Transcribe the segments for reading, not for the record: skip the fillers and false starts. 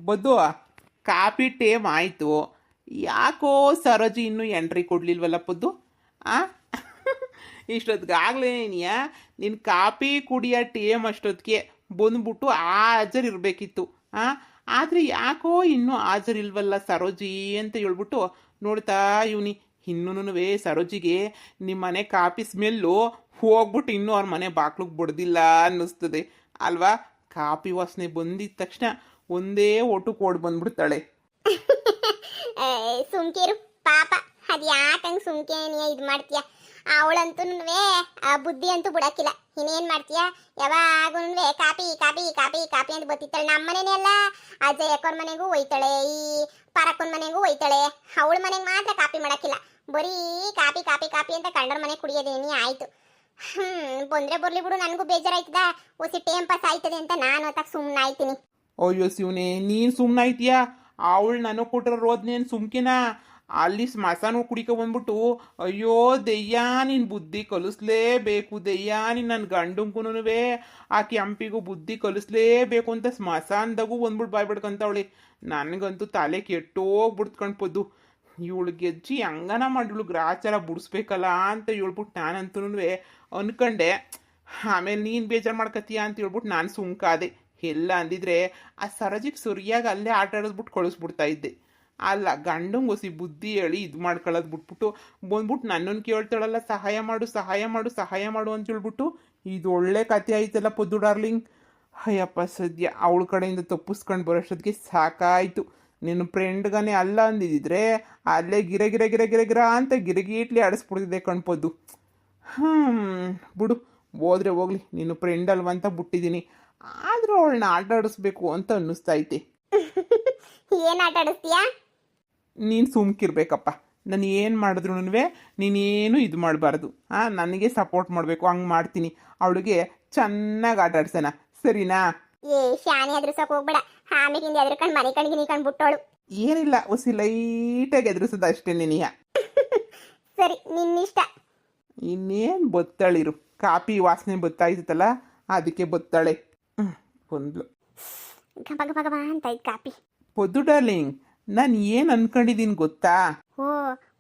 ಬದ್ದು copy time ಆಯಿತು. ಯಾಕೋ ಸರೋಜಿ ಇನ್ನೂ ಎಂಟ್ರಿ ಕೊಡ್ಲಿಲ್ವಲ್ಲ ಪದ್ದು? ಆ ಇಷ್ಟೊತ್ತಿಗಾಗಲೇ ನಿನ್ನ ಕಾಪಿ ಕುಡಿಯೋ ಟೇಮ್ ಅಷ್ಟೊತ್ತಿಗೆ ಬಂದ್ಬಿಟ್ಟು ಹಾಜರಿರಬೇಕಿತ್ತು. ಆದರೆ ಯಾಕೋ ಇನ್ನೂ ಹಾಜರಿಲ್ವಲ್ಲ ಸರೋಜಿ ಅಂತ ಹೇಳ್ಬಿಟ್ಟು ನೋಡ್ತಾ ಇವನಿ. ಇನ್ನೂ ಸರೋಜಿಗೆ ನಿಮ್ಮ ಮನೆ ಕಾಪಿ ಸ್ಮೆಲ್ಲು ಹೋಗ್ಬಿಟ್ಟು ಇನ್ನೂ ಅವ್ರ ಮನೆ ಬಾಕ್ಲಿಗೆ ಬಡ್ದಿಲ್ಲ ಅನ್ನಿಸ್ತದೆ ಅಲ್ವಾ? ಕಾಪಿ ವಾಸನೆ ಬಂದಿದ ತಕ್ಷಣ ಒಂದೇ ಒಟ್ಟು ಕೋಡ್ ಬಂದ್ಬಿಡ್ತಾಳೆ. ಸುಮ್ಕಿರು ಪಾಪ, ಅದು ಯಾಕಂಗೆ ಸುಮ್ಕೆ ಇದು ಮಾಡ್ತೀಯ? ಅವಳಂತೂ ಆ ಬುದ್ಧಿ ಅಂತೂ ಬಿಡಕ್ಕಿಲ್ಲ. ಇನ್ನೇನು ಮಾಡ್ತೀಯ? ಯಾವಾಗೂ ಕಾಪಿ ಕಾಪಿ ಕಾಪಿ ಕಾಪಿ ಅಂತ ಬತ್ತಿತ್ತಾಳೆ. ನಮ್ಮ ಮನೆನೇ ಅಲ್ಲ, ಅಜಯ್ ಅಕ್ಕವ್ರ ಮನೆಗೂ ಒಯ್ತಾಳೆ, ಈ ಪರಕ್ಕನ ಮನೆಗೂ ಒಯ್ತಾಳೆ. ಅವಳ ಮನೆಗೆ ಮಾತ್ರ ಕಾಪಿ ಮಾಡಕ್ಕಿಲ್ಲ, ಬರೀ ಕಾಪಿ ಕಾಪಿ ಕಾಪಿ ಅಂತ ಕಂಡರ ಮನೆ ಕುಡಿಯೋದೇನಿ ಆಯ್ತು. ಬಂದ್ರೆ ಬರ್ಲಿ ಬಿಡು, ನನಗೂ ಬೇಜಾರಾಯ್ತದ, ಒಸಿ ಟೈಮ್ ಪಾಸ್ ಆಯ್ತದೆ ಅಂತ ನಾನು ಅತ್ತಾಗ ಸುಮ್ಮನೆ ಆಯ್ತೀನಿ. ಅಯ್ಯೋ ಶಿವನೇ, ನೀನು ಸುಮ್ಮನೆ ಆಯ್ತೀಯಾ? ಅವಳು ನನಗೆ ಕೊಟ್ಟಿರೋ ರೋದ್ನೇನು ಸುಮ್ಕಿನಾ? ಅಲ್ಲಿ ಸ್ಮಶಾನ ಕುಡಿಕೊ ಬಂದ್ಬಿಟ್ಟು ಅಯ್ಯೋ ದೆಯ್ಯ ನಿನ್ನ ಬುದ್ಧಿ ಕಲಿಸ್ಲೇಬೇಕು, ದೆಯ್ಯ ನೀನು ನನ್ನ ಗಂಡಂಗೂ ಆ ಕೆಂಪಿಗೂ ಬುದ್ಧಿ ಕಲಿಸ್ಲೇಬೇಕು ಅಂತ ಸ್ಮಶಾನದಾಗೂ ಬಂದ್ಬಿಟ್ಟು ಬಾಯ್ಬಿಡ್ಕಂತವಳೆ. ನನಗಂತೂ ತಲೆ ಕೆಟ್ಟೋಗ್ಬಿಡ್ತ್ಕೊಂಡ್ಪದ್ದು. ಇವಳು ಗೆಜ್ಜಿ ಹಂಗನ ಮಾಡಿಳು ಗ್ರಾಚಾರ ಬಿಡಿಸ್ಬೇಕಲ್ಲ ಅಂತ ಹೇಳ್ಬಿಟ್ಟು ನಾನಂತೂ ಅನ್ಕಂಡೆ. ಆಮೇಲೆ ನೀನು ಬೇಜಾರು ಮಾಡ್ಕತ್ತೀಯ ಅಂತ ಹೇಳ್ಬಿಟ್ಟು ನಾನು ಸುಮ್ಕಾದೆ. ಎಲ್ಲ ಅಂದಿದ್ರೆ ಆ ಸರೋಜಿಗೆ ಸರಿಯಾಗಿ ಅಲ್ಲೇ ಆಟ ಆಡಿಸ್ಬಿಟ್ಟು ಕಳಿಸ್ಬಿಡ್ತಾ ಇದ್ದೆ. ಅಲ್ಲ, ಗಂಡಂಗೆ ಹೊಸಿ ಬುದ್ಧಿ ಹೇಳಿ ಇದು ಮಾಡ್ಕೊಳ್ಳೋದು ಬಿಟ್ಬಿಟ್ಟು ಬಂದ್ಬಿಟ್ಟು ನನ್ನನ್ನು ಕೇಳ್ತಾಳಲ್ಲ, ಸಹಾಯ ಮಾಡು ಸಹಾಯ ಮಾಡು ಸಹಾಯ ಮಾಡು ಅಂತ ಹೇಳ್ಬಿಟ್ಟು. ಇದು ಒಳ್ಳೆ ಕತೆ ಆಯ್ತಲ್ಲ ಪದ್ದು ಡಾರ್ಲಿಂಗ್. ಅಯ್ಯಪ್ಪ, ಸದ್ಯ ಅವಳ ಕಡೆಯಿಂದ ತಪ್ಪಿಸ್ಕೊಂಡು ಬರೋಷ್ಟೊತ್ತಿಗೆ ಸಾಕಾಯಿತು. ನಿನ್ನ ಫ್ರೆಂಡ್ಗನೇ ಅಲ್ಲ ಅಂದಿದ್ರೆ ಅಲ್ಲೇ ಗಿರ ಗಿರ ಗಿರ ಗಿರ ಗಿರ ಅಂತ ಗಿರಗೀಟ್ಲಿ ಆಡಿಸ್ಬಿಡ್ತಿದ್ದೆ ಕಣ್ಪದ್ದು. ಬಿಡು, ಹೋದ್ರೆ ಹೋಗ್ಲಿ, ನಿನ್ನ ಫ್ರೆಂಡ್ ಅಲ್ವಂತ ಬಿಟ್ಟಿದ್ದೀನಿ. ಆದರೂ ಅವಳನ್ನ ಆಟ ಆಡಿಸ್ಬೇಕು ಅಂತ ಅನ್ನಿಸ್ತೈತೆ. ಏನು ಆಟ ಆಡಿಸ್ತೀಯಾ? ನೀನು ಸುಮ್ಕಿರ್ಬೇಕಪ್ಪ. ನಾನು ಏನು ಮಾಡಿದ್ರು ನೀನೇನು ಇದು ಮಾಡಬಾರ್ದು. ನನಗೆ ಸಪೋರ್ಟ್ ಮಾಡಬೇಕು, ಹಂಗೆ ಮಾಡ್ತೀನಿ. ಅವಳಿಗೆ ಚೆನ್ನಾಗಿ ಆಟ ಆಡ್ಸೋಣ, ಸರಿನಾ? ಶಾನೆ ಎದುರಿಸೋಕೆ ಹೋಗ್ಬೇಡ, ಆಮೇಲಿಂದ ಎದ್ರಕಂಡು ಮನೆ ಕಣ್ಗೆ ನೀ ಕಂಡು ಬಿಟ್ಟೋಳು. ಏನಿಲ್ಲ, ಹೊಸಿ ಲೈಟಾಗಿ ಎದುರಿಸೋದು ಅಷ್ಟೇ ನಿನಯ. ಸರಿ, ನಿನ್ನಿಷ್ಟ. ಇನ್ನೇನು ಬತ್ತಾಳಿರು, ಕಾಪಿ ವಾಸನೆ ಬತ್ತಾಯ್ತಲ್ಲ ಅದಕ್ಕೆ ಬತ್ತಾಳೆ. ಬಂದ್ಲು ಗಬ ಗಬ ಗಬ ಅಂತ ಇತ್ತು ಕಾಪಿ. ಪೊದ್ದು ಡಾರ್ಲಿಂಗ್, ನಾನು ಏನು ಅನ್ಕೊಂಡಿದ್ದೀನಿ ಗೊತ್ತಾ? ಓ,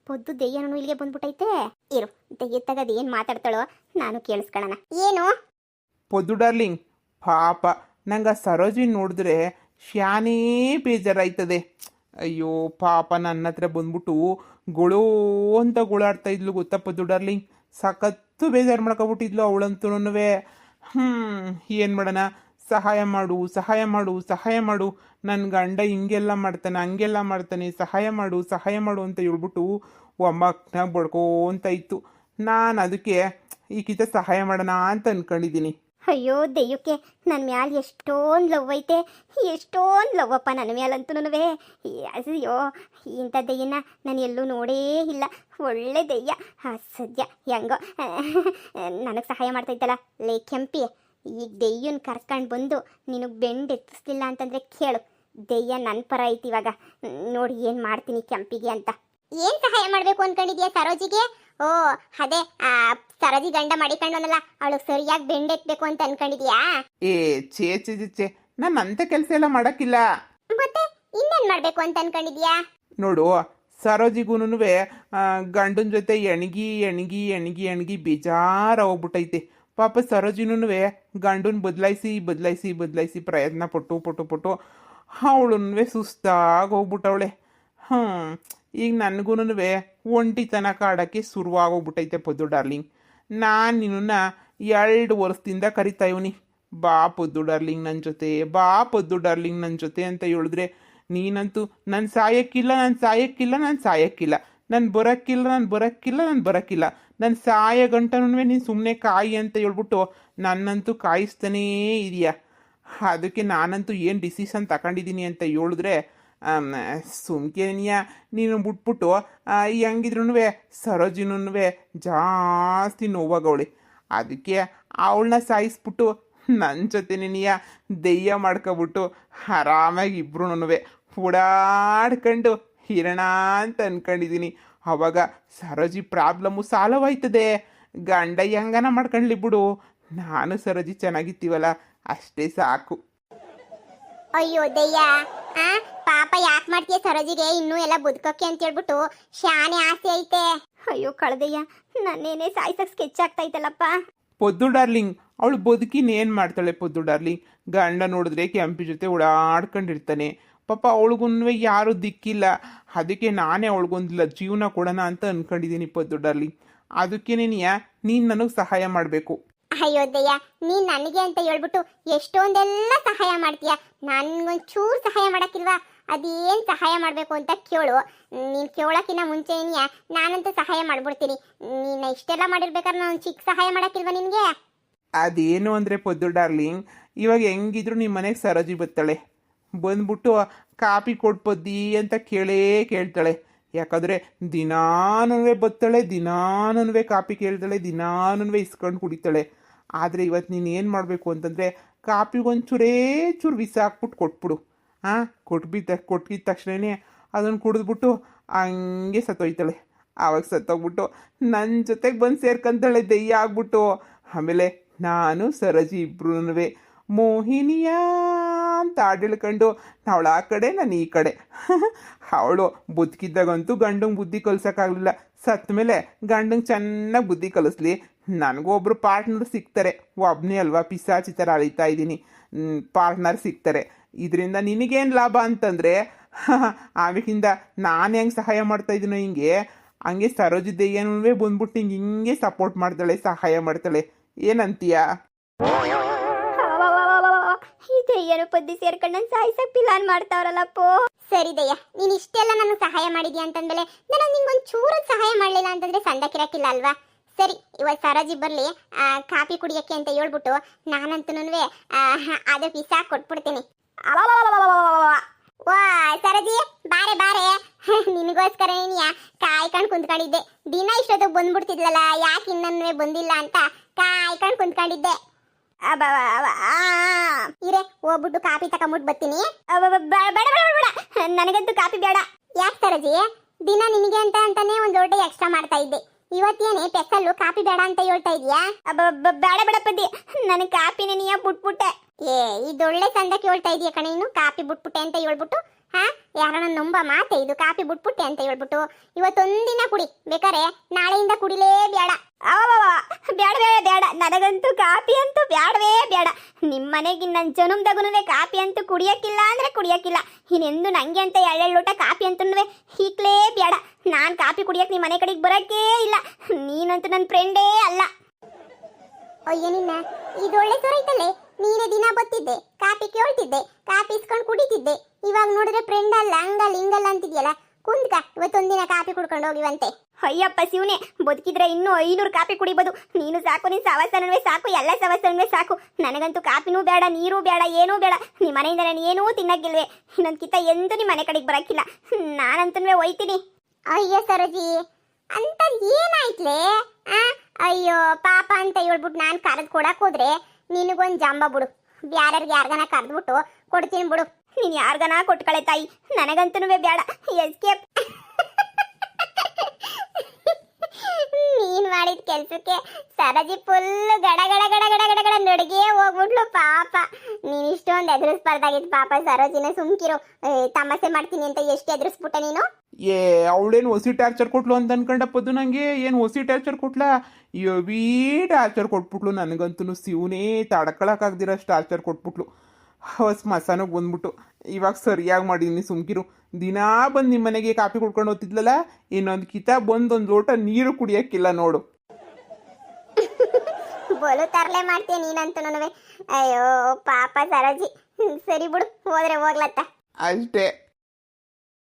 ಪೊದ್ದು ದೆಯ್ಯನೂ ಇಲ್ಲಿಗೆ ಬಂದ್ಬಿಟ್ಟೈತೆ. ಇರು, ದೆಯ್ಯ ತಗದು ಏನು ಮಾತಾಡ್ತಾಳೋ ನಾನು ಕೇಳಿಸ್ಕೊಳ್ಳೋಣ. ಏನು? ಪೊದ್ದು ಡಾರ್ಲಿಂಗ್, ಪಾಪ ನಂಗೆ ಆ ಸರೋಜಿನ ನೋಡಿದ್ರೆ ಶಾನೇ ಬೇಜಾರಾಯ್ತದೆ. ಅಯ್ಯೋ ಪಾಪ, ನನ್ನ ಹತ್ರ ಬಂದ್ಬಿಟ್ಟು ಗೊಳೋ ಅಂತ ಗೊಳಾಡ್ತಾ ಇದ್ಲು ಗೊತ್ತಾ ಪೊದ್ದು ಡಾರ್ಲಿಂಗ್. ಸಖತ್ತು ಬೇಜಾರು ಮಾಡ್ಕೊಬಿಟ್ಟಿದ್ಲು ಅವಳಂತೂ. ಏನು ಮಾಡೋಣ, ಸಹಾಯ ಮಾಡು ಸಹಾಯ ಮಾಡು ಸಹಾಯ ಮಾಡು, ನನ್ನ ಗಂಡ ಹಿಂಗೆಲ್ಲ ಮಾಡ್ತಾನೆ ಹಂಗೆಲ್ಲ ಮಾಡ್ತಾನೆ, ಸಹಾಯ ಮಾಡು ಸಹಾಯ ಮಾಡು ಅಂತ ಹೇಳ್ಬಿಟ್ಟು ಒಮ್ಮಕ್ಕನಾಗ ಬಡ್ಕೋಂತ ಇತ್ತು. ನಾನು ಅದಕ್ಕೆ ಈಗಿತ ಸಹಾಯ ಮಾಡೋಣ ಅಂತ ಅನ್ಕೊಂಡಿದ್ದೀನಿ. ಅಯ್ಯೋ ದೆಯ್ಯಕ್ಕೆ ನನ್ನ ಮ್ಯಾಲ ಎಷ್ಟೊಂದು ಲವ್ ಐತೆ, ಎಷ್ಟೊಂದು ಲವ್ವಪ್ಪ ನನ್ನ ಮ್ಯಾಲಂತೂ. ಅಯ್ಯೋ, ಇಂಥ ದೆಯ್ಯನ ನಾನು ಎಲ್ಲೂ ನೋಡೇ ಇಲ್ಲ. ಒಳ್ಳೆ ದೆಯ್ಯ. ಸದ್ಯ ಹೆಂಗೋ ನನಗೆ ಸಹಾಯ ಮಾಡ್ತಾಯಿದ್ದಲ್ಲ. ಲೇ ಕೆಂಪಿ, ಈಗ ದೆಯ್ಯನ ಕರ್ಕೊಂಡು ಬಂದು ನಿನಗೆ ಬೆಂಡ್ ಎತ್ತಿಸ್ಲಿಲ್ಲ ಅಂತಂದರೆ ಕೇಳು, ದೆಯ್ಯ ನನ್ನ ಪರ ಐತಿ ಇವಾಗ. ನೋಡಿ ಏನು ಮಾಡ್ತೀನಿ ಕೆಂಪಿಗೆ ಅಂತ. ಏನು ಸಹಾಯ ಮಾಡಬೇಕು ಅಂದ್ಕೊಂಡಿದ್ಯಾ ಸರೋಜಿಗೆ? ಓ ಅದೇ ಸರೋಜಿ ಗಂಡ ಮಾಡಿಕೊಂಡನಲ್ಲ, ಅವಳಿಗೆ ಸರಿಯಾಗಿ ಬೆಂಡೆತ್ಬೇಕು ಅಂತ ಅನ್ಕೊಂಡಿದ್ಯಾ? ಚೇ ಚೇ ಚೇ, ನಾನು ಅಂಥ ಕೆಲಸ ಎಲ್ಲ ಮಾಡೋಕ್ಕಿಲ್ಲ. ಮತ್ತೆ ಇನ್ನೇನು ಮಾಡಬೇಕು ಅಂತ ಅನ್ಕೊಂಡಿದ್ಯಾ? ನೋಡು, ಸರೋಜಿಗೂ ಗಂಡನ ಜೊತೆ ಎಣಗಿ ಎಣಗಿ ಎಣಗಿ ಎಣಗಿ ಬೇಜಾರ ಹೋಗ್ಬಿಟ್ಟೈತೆ. ಪಾಪ ಸರೋಜಿನೂ ಗಂಡನ ಬದಲಾಯಿಸಿ ಬದಲಾಯಿಸಿ ಬದಲಾಯಿಸಿ ಪ್ರಯತ್ನ ಪಟ್ಟು ಪಟ್ಟು ಪಟ್ಟು ಅವಳು ಸುಸ್ತಾಗಿ ಹೋಗ್ಬಿಟ್ಟವಳೆ. ಈಗ ನನಗೂ ಒಂಟಿತನ ಕಾಡೋಕ್ಕೆ ಶುರುವಾಗೋಗ್ಬಿಟ್ಟೈತೆ ಪೊದ್ದು ಡಾರ್ಲಿಂಗ್. ನಾನು ನಿನ್ನ 2 ವರ್ಷದಿಂದ ಕರಿತಾ ಇವನಿ, ಬಾ ಪೊದ್ದು ಡಾರ್ಲಿಂಗ್ ನನ್ನ ಜೊತೆ, ಬಾ ಪೊದ್ದು ಡಾರ್ಲಿಂಗ್ ನನ್ನ ಜೊತೆ ಅಂತ ಹೇಳಿದ್ರೆ ನೀನಂತೂ ನಾನು ಸಾಯಕ್ಕಿಲ್ಲ ನಾನು ಸಾಯಕ್ಕಿಲ್ಲ ನಾನು ಸಾಯಕ್ಕಿಲ್ಲ, ನಾನು ಬರೋಕ್ಕಿಲ್ಲ ನಾನು ಬರೋಕ್ಕಿಲ್ಲ ನಾನು ಬರೋಕ್ಕಿಲ್ಲ, ನನ್ನ ಸಾಯ ಗಂಟನೂ ನೀನು ಸುಮ್ಮನೆ ಕಾಯಿ ಅಂತ ಹೇಳ್ಬಿಟ್ಟು ನನ್ನಂತೂ ಕಾಯಿಸ್ತಾನೇ ಇದೆಯಾ. ಅದಕ್ಕೆ ನಾನಂತೂ ಏನು ಡಿಸಿಷನ್ ತಗೊಂಡಿದ್ದೀನಿ ಅಂತ ಹೇಳಿದ್ರೆ, ಸುಮ್ಕೆನಿಯ ನೀನು ಬಿಟ್ಬಿಟ್ಟು ಹೆಂಗಿದ್ರು ಸರೋಜಿನೂ ಜಾಸ್ತಿ ನೋವಾಗವಳೆ. ಅದಕ್ಕೆ ಅವಳನ್ನ ಸಾಯಿಸ್ಬಿಟ್ಟು ನನ್ನ ಜೊತೆ ನೀನಿಯ ದೆಯ್ಯ ಮಾಡ್ಕೊಬಿಟ್ಟು ಆರಾಮಾಗಿ ಇಬ್ರು ಓಡಾಡ್ಕೊಂಡು ಹಿರಣ ಅಂತ ಅನ್ಕೊಂಡಿದ್ದೀನಿ. ಅವಾಗ ಸರೋಜಿ ಪ್ರಾಬ್ಲಮ್ಮು ಸಾಲ್ವ್ ಆಯ್ತದೆ. ಗಂಡ ಹೆಂಗನ ಮಾಡ್ಕೊಂಡ್ಲಿ ಬಿಡು, ನಾನು ಸರೋಜಿ ಚೆನ್ನಾಗಿತ್ತೀವಲ್ಲ ಅಷ್ಟೇ ಸಾಕು. ಅಯ್ಯೋ ದಯ್ಯ, ಆ ಪಾಪ ಯಾಕೆ ಮಾಡ್ತೀಯ ಸರೋಜಿಗೆ ಇನ್ನೂ ಎಲ್ಲ ಬದುಕೋಕೆ ಅಂತ ಹೇಳ್ಬಿಟ್ಟು ಶಾನೆ ಆಸೆ ಐತೆ. ಅಯ್ಯೋ ಕಳ್ದಯ್ಯ, ನನ್ನೇನೆ ಸಾಯ್ಸಕ್ ಸ್ಕೆಚ್ ಆಗ್ತಾ ಐತಲ್ಲಪ್ಪ. ಪೊದ್ದು ಡಾರ್ಲಿಂಗ್, ಅವಳು ಬದುಕಿನ ಏನು ಮಾಡ್ತಾಳೆ ಪೊದ್ದು ಡಾರ್ಲಿಂಗ್? ಗಂಡ ನೋಡಿದ್ರೆ ಕೆಂಪಿ ಜೊತೆ ಓಡಾಡ್ಕೊಂಡಿರ್ತಾನೆ. ಪಾಪ ಅವಳಿಗೂ ಯಾರು ದಿಕ್ಕಿಲ್ಲ. ಅದಕ್ಕೆ ನಾನೇ ಅವಳಿಗೊಂದಿಲ್ಲ ಜೀವನ ಕೊಡೋಣ ಅಂತ ಅನ್ಕೊಂಡಿದ್ದೀನಿ ಪೊದ್ದು ಡಾರ್ಲಿಂಗ್. ಅದಕ್ಕೆ ನೀನು ನನಗೆ ಸಹಾಯ ಮಾಡಬೇಕು. ಅಯ್ಯೋದಯ್ಯ, ನೀನ್ ನನಗೆ ಅಂತ ಹೇಳ್ಬಿಟ್ಟು ಎಷ್ಟೊಂದೆಲ್ಲ ಸಹಾಯ ಮಾಡ್ತೀಯ, ನನ್ಗೊಂಚೂರು ಸಹಾಯ ಮಾಡಕ್ಕಿಲ್ವಾ? ಅದೇನ್ ಸಹಾಯ ಮಾಡ್ಬೇಕು ಅಂತ ಕೇಳು. ನೀನ್ ಕೇಳೋಕಿನ್ನ ಮುಂಚೆ ನಾನಂತೂ ಸಹಾಯ ಮಾಡ್ಬಿಡ್ತೀನಿ. ನೀನ್ ಇಷ್ಟೆಲ್ಲ ಮಾಡಿರ್ಬೇಕಾದ್ರೆ ನಾನು ಚಿಕ್ಕ ಸಹಾಯ ಮಾಡಕ್ಕಿಲ್ವಾ ನಿನ್ಗೆ? ಅದೇನು ಅಂದರೆ ಪೊದ್ದು ಡಾರ್ಲಿಂಗ್, ಇವಾಗ ಹೆಂಗಿದ್ರು ನಿಮ್ಮ ಮನೆಗೆ ಸರೋಜಿ ಬರ್ತಾಳೆ. ಬಂದ್ಬಿಟ್ಟು ಕಾಪಿ ಕೊಡ್ಪದ್ದಿ ಅಂತ ಕೇಳ್ತಾಳೆ. ಯಾಕಂದರೆ ದಿನಾನೂ ಬರ್ತಾಳೆ, ದಿನಾನೂ ಕಾಪಿ ಕೇಳ್ತಾಳೆ, ದಿನಾನೂ ಇಸ್ಕೊಂಡು ಕುಡಿತಾಳೆ. ಆದರೆ ಇವತ್ತು ನೀನು ಏನು ಮಾಡಬೇಕು ಅಂತಂದರೆ ಕಾಪಿಗೊಂಚೂರೇ ಚೂರು ವಿಸ ಹಾಕ್ಬಿಟ್ಟು ಕೊಟ್ಬಿಡು. ಕೊಟ್ಟಿದ ತಕ್ಷಣವೇ ಅದನ್ನು ಕುಡಿದ್ಬಿಟ್ಟು ಹಂಗೆ ಸತ್ತೋಯ್ತಾಳೆ. ಆವಾಗ ಸತ್ತೋಗ್ಬಿಟ್ಟು ನನ್ನ ಜೊತೆಗೆ ಬಂದು ಸೇರ್ಕೊಂತಾಳೆ ದೆಯ್ಯ ಆಗ್ಬಿಟ್ಟು. ಆಮೇಲೆ ನಾನು ಸರೋಜಿ ಇಬ್ರೂ ಮೋಹಿನಿಯ ಅಂತ ಹಾಡಿಳ್ಕೊಂಡು ಅವಳು ಆ ಕಡೆ ನಾನು ಈ ಕಡೆ. ಅವಳು ಬದುಕಿದ್ದಾಗಂತೂ ಗಂಡಂಗೆ ಬುದ್ಧಿ ಕಲ್ಸೋಕ್ಕಾಗಲಿಲ್ಲ. ಸತ್ತ ಮೇಲೆ ಗಂಡಂಗೆ ಚೆನ್ನಾಗಿ ಬುದ್ಧಿ ಕಲಿಸ್ಲಿ. ನನಗೂ ಒಬ್ಬರು ಪಾರ್ಟ್ನರ್ ಸಿಗ್ತಾರೆ. ಒಬ್ಬನೇ ಅಲ್ವಾ ಪಿಸಾಚಿ ಥರ ಅಳಿತಾ ಇದ್ದೀನಿ, ಪಾರ್ಟ್ನರ್ ಸಿಗ್ತಾರೆ. ಇದರಿಂದ ನಿನಗೇನು ಲಾಭ ಅಂತಂದರೆ ಆಮೇಲಿಂದ ನಾನು ಹೆಂಗೆ ಸಹಾಯ ಮಾಡ್ತಾಯಿದ್ದೀನೋ ಹಂಗೆ ಸರೋಜಿ ದೆಯ್ಯನೂ ಬಂದ್ಬಿಟ್ಟು ಹಿಂಗೆ ಸಪೋರ್ಟ್ ಮಾಡ್ತಾಳೆ, ಸಹಾಯ ಮಾಡ್ತಾಳೆ. ಏನಂತೀಯ? ಈ ದೆಯ್ಯನು ಪದ್ದಿ ಸೇರ್ಕೊಂಡು ನನ್ನ ಸಾಯ್ಸಕ್ ಪ್ಲಾನ್ ಮಾಡ್ತಾವ್ರಲ್ಲಪ್ಪೋ. ಸರಿ ದಯ್ಯ, ನೀನ್ ಇಷ್ಟೆಲ್ಲ ನನಗೆ ಸಹಾಯ ಮಾಡಿದ್ಯಾ ಅಂತಂದ್ಮೇಲೆ ನಾನು ನಿಂಗೊಂದು ಚೂರು ಸಹಾಯ ಮಾಡಲಿಲ್ಲ ಅಂತಂದ್ರೆ ಸಂದಕ್ಕಿರಕ್ಕಿಲ್ಲ ಅಲ್ವಾ? ಸರಿ, ಇವತ್ತು ಸರೋಜಿ ಬರ್ಲಿ ಕಾಫಿ ಕುಡಿಯಕ್ಕೆ ಅಂತ ಹೇಳ್ಬಿಟ್ಟು ನಾನಂತೂ ಅದು ಪಿಸಾ ಕೊಟ್ಬಿಡ್ತೀನಿ. ವಾ ಸರೋಜಿ, ಬಾರೆ ಬಾರೆ, ನಿನಗೋಸ್ಕರ ಕಾಯ್ಕೊಂಡು ಕುಂತ್ಕೊಂಡಿದ್ದೆ. ದಿನ ಇಷ್ಟೊತ್ತಿಗೆ ಬಂದ್ಬಿಡ್ತಿದ್ಲಲ್ಲ, ಯಾಕೆ ಇನ್ನೂ ಬಂದಿಲ್ಲ ಅಂತ ಕಾಯ್ಕೊಂಡು ಕುಂತ್ಕೊಂಡಿದ್ದೆ. ಇರೇ ಹೋಗ್ಬಿಟ್ಟು ಕಾಫಿ ತಕೊಂಬಿಟ್ಟು ಬರ್ತೀನಿ. ಬೇಡ, ನನಗಂತೂ ಕಾಫಿ ಬೇಡ. ಯಾಕೆ ಸರೋಜಿ, ದಿನ ನಿನಗೆ ಅಂತಾನೆ ಒಂದು ದೊಡ್ಡ ಎಕ್ಸ್ಟ್ರಾ ಮಾಡ್ತಾ ಇದ್ದೆ. ಇವತ್ತೇನೆ ಪೆಸಲ್ಲು ಕಾಫಿ ಬೇಡ ಅಂತ ಹೇಳ್ತಾ ಇದೀಯಾ? ಬೇಡ ಬೇಡ ಪದ್ದಿ, ನನಗೆ ಕಾಪಿನೇ ನೀಯ ಬಿಟ್ಬಿಟ್ಟೆ. ಇದೊಳ್ಳೆ ಸಂದಕ್ಕೆ ಹೇಳ್ತಾ ಇದೀಯ ಕಣೆ, ಇನ್ನು ಕಾಫಿ ಬಿಟ್ಬಿಟ್ಟೆ ಅಂತ ಹೇಳ್ಬಿಟ್ಟು. ಯಾರನ್ನ ನಂಬ ಮಾತೆ ಇದು, ಕಾಫಿ ಬಿಟ್ಬಿಟ್ಟೆ ಅಂತ ಹೇಳ್ಬಿಟ್ಟು. ಇವತ್ತೊಂದಿನ ಕುಡಿ, ಬೇಕಾರೆ ನಾಳೆಯಿಂದ ಕುಡಿಲೇ ಬೇಡ. ಬೇಡ ಬೇಡ ಬೇಡ, ನನಗಂತೂ ಕಾಫಿ ಅಂತೂ ಬೇಡವೇ ಬೇಡ. ನಿಮ್ಮ ಮನೆಗೆ ನನ್ನ ಜನುಮ್ದಾಗೂ ಕಾಫಿ ಅಂತೂ ಕುಡಿಯಕ್ಕಿಲ್ಲ ಅಂದ್ರೆ ಕುಡಿಯಕ್ಕಿಲ್ಲ. ಇನ್ನೆಂದು ನಂಗೆ ಅಂತ ಎಳ್ಳೆಳ್ಳು ಲೋಟ ಕಾಫಿ ಅಂತೂ ಹೀಕ್ಲೇ ಬೇಡ. ನಾನು ಕಾಫಿ ಕುಡಿಯಕ್ಕೆ ನಿಮ್ಮ ಮನೆ ಕಡೆಗೆ ಬರೋಕ್ಕೇ ಇಲ್ಲ. ನೀನಂತೂ ನನ್ನ ಫ್ರೆಂಡೇ ಅಲ್ಲ. ಅಯ್ಯೋ ನಿನ್ನ, ಇದೊಳ್ಳೆ ಸೊರ ಐತಲ್ಲೇ. ನೀನೇ ದಿನ ಬತ್ತಿದ್ದೆ, ಕಾಫಿ ಕೇಳ್ತಿದ್ದೆ, ಕಾಫಿ ಇಸ್ಕೊಂಡು ಕುಡಿತಿದ್ದೆ. ಇವಾಗ ನೋಡಿದ್ರೆ ಫ್ರೆಂಡ್ ಅಲ್ಲ, ಹಂಗಲ್ಲ ಹಿಂಗಲ್ಲ ಅಂತಿದ್ಯಲ್ಲ. ಕುಂತ್ಕ, ಇವತ್ತೊಂದಿನ ಕಾಫಿ ಕುಡ್ಕೊಂಡು ಹೋಗಿವಂತೆ. ಅಯ್ಯಪ್ಪ ಶಿವನೇ, ಬದುಕಿದ್ರೆ ಇನ್ನೂ 500 ಕಾಫಿ ಕುಡಿಬೋದು. ನೀನು ಸಾಕು, ನಿನ್ನ ಸವಸನವೇ ಸಾಕು, ಎಲ್ಲ ಸವಸನವೇ ಸಾಕು. ನನಗಂತೂ ಕಾಫಿನೂ ಬೇಡ, ನೀರು ಬೇಡ, ಏನೂ ಬೇಡ. ನಿಮ್ಮ ಮನೆಯಿಂದ ನಾನು ಏನೂ ತಿನ್ನಕ್ಕಿಲ್ವೇ. ಇನ್ನೊಂದು ಕಿತ್ತ ಎಂದೂ ನಿಮ್ಮ ಮನೆ ಕಡೆಗೆ ಬರೋಕ್ಕಿಲ್ಲ. ನಾನಂತೂ ಒಯ್ತೀನಿ. ಅಯ್ಯೋ ಸರೋಜಿ, ಅಂತ ಏನಾಯ್ತಲೇ? ಅಯ್ಯೋ ಪಾಪ ಅಂತ ಹೇಳ್ಬಿಟ್ಟು ನಾನು ಕರೆದು ಕೊಡಕ್ಕೆ ಹೋದ್ರೆ ನಿನಗೊಂದು ಜಂಬ ಬಿಡು. ಯಾರ್ಯಾರ್ಗನ ಕರೆದ್ಬಿಟ್ಟು ಕೊಡ್ತೀನಿ ಬಿಡು. ನೀನು ಯಾರ್ಗನ ಕೊಟ್ಕಳೆ ತಾಯಿ, ನನಗಂತೂ ಬೇಡ. ಎಸ್ಕೇಪ್. ನೀನ್ ಮಾಡಿದ ಕೆಲ್ಸಕ್ಕೆ ಸರೋಜಿ ಫುಲ್ ಗಡ ಗಡ ಗಡ ಗಡ ಗಡ ಗಡ ನಡುಗೆ ಹೋಗ್ಬಿಟ್ಲು ಪಾಪ. ನೀನ್ ಇಷ್ಟೊಂದು ಎದುರಿಸ್ಬಾರ್ದಾಗಿತ್ತು ಪಾಪ ಸರೋಜಿನ. ಸುಮ್ಕಿರು, ತಮಾಷೆ ಮಾಡ್ತೀನಿ ಅಂತ ಎಷ್ಟು ಎದುರಿಸ್ಬಿಟ್ಟೆ ನೀನು. ಅವಳೇನು ಹೊಸಿ ಟಾರ್ಚರ್ ಕೊಟ್ಲು ಅಂತ ಅನ್ಕೊಂಡಪ್ಪದು. ನನಗೆ ಏನು ಹೊಸಿ ಟಾರ್ಚರ್ ಕೊಟ್ಲಾ? ಎವಿ ಟಾರ್ಚರ್ ಕೊಟ್ಬಿಟ್ಲು. ನನಗಂತೂ ಶಿವನೇ ತಡ್ಕೊಳಕ್ಕಾಗ್ದಿರೋಷ್ಟು ಟಾರ್ಚರ್ ಕೊಟ್ಬಿಟ್ಲು. ಹೊಸ ಮಸಾನಕ್ಕೆ ಬಂದ್ಬಿಟ್ಟು ಇವಾಗ ಸರಿಯಾಗಿ ಮಾಡಿದ್ದೀನಿ. ಸುಮ್ಕಿರು, ದಿನಾ ಬಂದು ನಿಮ್ಮ ಮನೆಗೆ ಕಾಫಿ ಕುಡ್ಕೊಂಡು ಹೋಗ್ತಿದ್ಲಲ್ಲ, ಇನ್ನೊಂದು ಕಿತ ಬಂದೊಂದು ಲೋಟ ನೀರು ಕುಡಿಯಕ್ಕಿಲ್ಲ ನೋಡು. ಬೋಲು ತರಲೆ ಮಾಡ್ತೀಯ ನೀನಂತೂ. ಅಯ್ಯೋ ಪಾಪ ಸರೋಜಿ. ಸರಿ ಬಿಡು, ಹೋದ್ರೆ ಹೋಗ್ಲತ್ತ ಅಷ್ಟೇ.